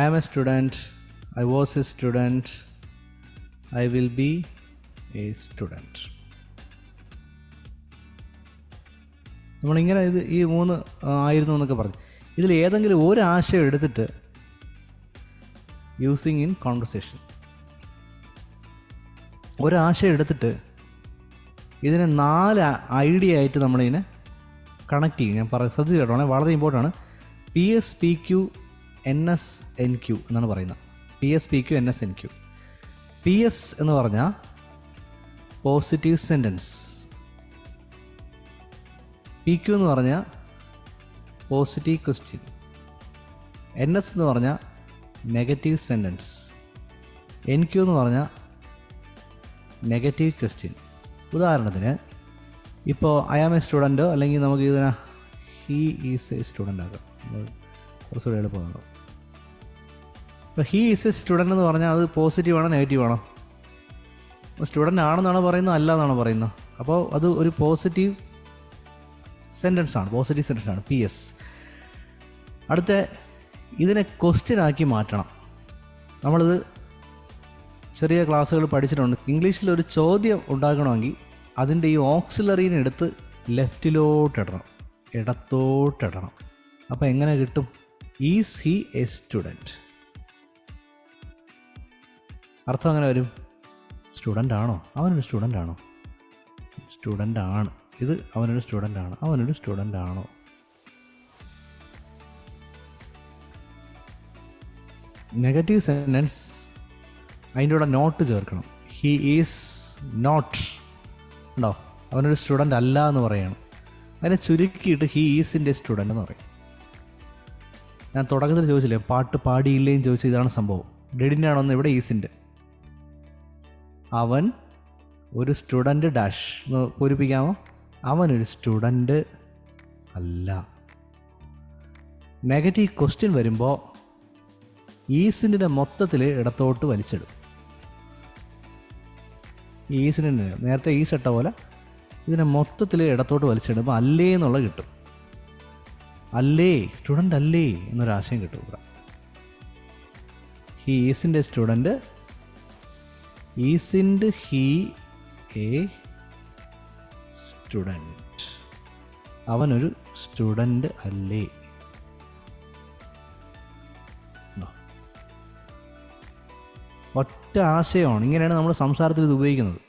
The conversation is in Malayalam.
I am a student, I was a student, I will be a student. നമ്മളിങ്ങനെ ഈ 3 ആയിരുന്നു എന്നൊക്കെ പറഞ്ഞു. ഇതിൽ ഏതെങ്കിലും ഒരു ആശയം എടുത്തിട്ട് യൂസിങ് ഇൻ കോൺവെർസേഷൻ, ഒരാശയം എടുത്തിട്ട് ഇതിനെ 4 ഐഡിയ ആയിട്ട് നമ്മളിങ്ങനെ കണക്ട് ചെയ്യും. ഞാൻ ശ്രദ്ധിച്ച് കേട്ടോണേ, വളരെ ഇമ്പോർട്ടൻ്റ് ആണ്. PSPQ NSNQ എന്നാണ് പറയുന്നത്. PSPQ NSNQ. PS എന്ന് പറഞ്ഞാൽ പോസിറ്റീവ് സെൻറ്റൻസ്, PQ എന്ന് പറഞ്ഞാൽ പോസിറ്റീവ് ക്വസ്റ്റ്യൻ, NS എന്ന് പറഞ്ഞാൽ നെഗറ്റീവ് സെൻറ്റൻസ്, NQ എന്ന് പറഞ്ഞാൽ നെഗറ്റീവ് ക്വസ്റ്റ്യൻ. ഉദാഹരണത്തിന് ഇപ്പോൾ ഐ ആം എ സ്റ്റുഡൻറ്റോ അല്ലെങ്കിൽ നമുക്ക് ഇതിനെ ഹീ ഈസ് എ സ്റ്റുഡൻ്റ് ആക്കാം, കുറച്ചുകൂടി എളുപ്പമാണോ. ഇപ്പോൾ ഹീ ഈസ് എ സ്റ്റുഡൻ്റ് എന്ന് പറഞ്ഞാൽ അത് പോസിറ്റീവ് ആണോ നെഗറ്റീവ് ആണോ? സ്റ്റുഡൻ്റ് ആണെന്നാണോ പറയുന്നത്, അല്ല എന്നാണോ പറയുന്നത്? അപ്പോൾ അത് ഒരു പോസിറ്റീവ് സെൻറ്റൻസ് ആണ്, പോസിറ്റീവ് സെൻറ്റൻസ് ആണ് PS. അടുത്ത ഇതിനെ ക്വസ്റ്റ്യൻ ആക്കി മാറ്റണം. നമ്മളിത് ചെറിയ ക്ലാസ്സുകൾ പഠിച്ചിട്ടുണ്ട്. ഇംഗ്ലീഷിൽ ഒരു ചോദ്യം ഉണ്ടാക്കണമെങ്കിൽ അതിൻ്റെ ഈ ഓക്സിലറീനെ എടുത്ത് ലെഫ്റ്റിലോട്ടിടണം, ഇടത്തോട്ടിടണം. അപ്പോൾ എങ്ങനെ കിട്ടും? Is he a student? അർത്ഥം എങ്ങനെ വരും? സ്റ്റുഡൻ്റ് ആണോ? അവനൊരു സ്റ്റുഡൻ്റ് ആണോ? സ്റ്റുഡൻ്റ് ആണ്. ഇത് അവനൊരു സ്റ്റുഡൻ്റ് ആണ്. അവനൊരു സ്റ്റുഡൻ്റ് ആണോ? നെഗറ്റീവ് സെൻറ്റൻസ് അതിൻ്റെ കൂടെ നോട്ട് ചേർക്കണം. ഹി ഈസ് നോട്ട് ഉണ്ടോ? അവനൊരു സ്റ്റുഡൻ്റ് അല്ല എന്ന് പറയണം. അതിനെ ചുരുക്കിയിട്ട് ഹി ഈസിൻ്റെ സ്റ്റുഡൻ്റ് എന്ന് പറയും. ഞാൻ തുടക്കത്തിൽ ചോദിച്ചില്ലേ, പാട്ട് പാടിയില്ലേയും ചോദിച്ചു. ഇതാണ് സംഭവം. ഡെഡിൻ്റെ ആണോന്ന്, ഇവിടെ ഈസിൻ്റെ. അവൻ ഒരു സ്റ്റുഡൻറ്റ് ഡാഷ് എന്ന് പൂരിപ്പിക്കാമോ? അവനൊരു സ്റ്റുഡൻറ്റ് അല്ല. നെഗറ്റീവ് ക്വസ്റ്റ്യൻ വരുമ്പോൾ ഈസിൻ്റെ മൊത്തത്തിൽ ഇടത്തോട്ട് വലിച്ചിടും. ഈസിൻ്റെ നേരത്തെ ഈസ് ഇട്ട പോലെ ഇതിനെ മൊത്തത്തിൽ ഇടത്തോട്ട് വലിച്ചിടുമ്പോൾ അല്ലേ എന്നുള്ള കിട്ടും. അല്ലേ, സ്റ്റുഡൻ്റ് അല്ലേ എന്നൊരാശയം കിട്ടും ഇവിടെ. He isn't student, isn't he a student, അവനൊരു സ്റ്റുഡൻറ്റ് അല്ലേ. ഒറ്റ ആശയമാണ്. ഇങ്ങനെയാണ് നമ്മൾ സംസാരത്തിൽ ഇത് ഉപയോഗിക്കുന്നത്.